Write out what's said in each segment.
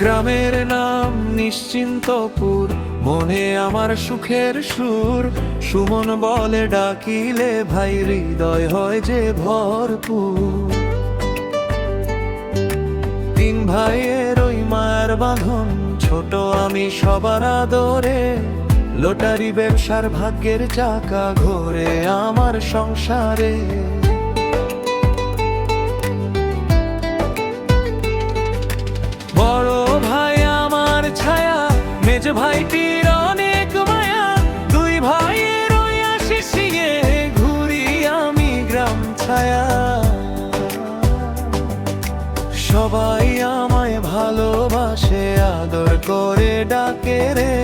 গ্রামের নাম নিশ্চিন্তপুর, মনে আমার সুখের সুর। সুমন বলে ডাকিলে ভাই, হৃদয় হয় যে ভরপুর। তিন ভাইয়ের ওই মায়ের বাঁধন, ছোট আমি সবার আদরে। লটারি ব্যবসার ভাগ্যের চাকা ঘোরে আমার সংসারে। বড় ভাই আমার ছায়া, মেজ ভাইটির অনেক মায়া। দুই ভাইয়ের ওই আশিস নিয়ে ঘুরি আমি গ্রাম ছায়া। সবাই আমায় ভালোবাসে, আদর করে ডাকে রে।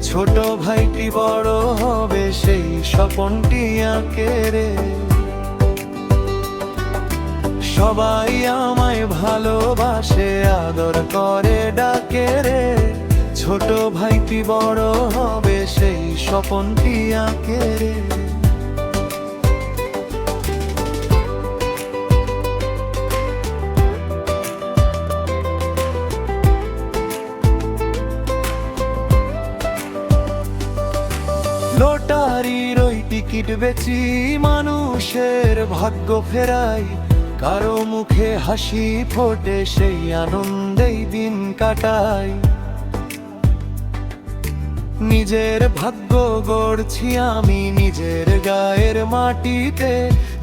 ছোট ভাইটি বড় হবে, সেই স্বপনটি আঁকে রে। সবাই আমায় ভালোবাসে, আদর করে ডাকে রে। ছোট ভাইটি বড় হবে, সেই স্বপনটি আঁকে রে। লটারির ওই টিকিট বেচি, মানুষের ভাগ্য ফেরাই। কারো মুখে হাসি ফোটে, সেই আনন্দেই দিন কাটাই। নিজের ভাগ্য গড়ছি আমি নিজের গায়ের মাটিতে।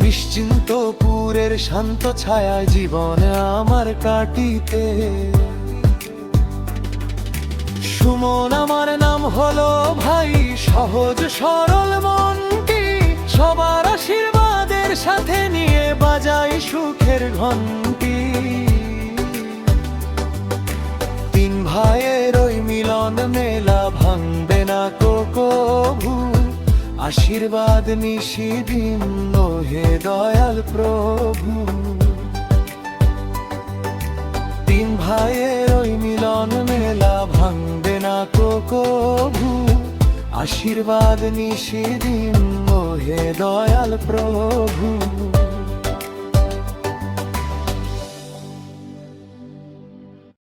নিশ্চিন্তপুরের শান্ত ছায়ায় জীবন আমার কাটিতে। সুমন আমার নাম হলো ভাই, সহজ সরল মনটি। সবার আশীর্বাদের সাথে নিয়ে বাজাই সুখের ঘন্টি। তিন ভাইয়ের ওই মিলন মেলা ভাঙবে না কবু। আশীর্বাদ নিশিদিন হে দয়াল প্রভু। তিন ভাইয়ের ওই মিলন মেলা ভাঙবে না কবু। আশীর্বাদ নিশিদিন হে দয়াল প্রভু।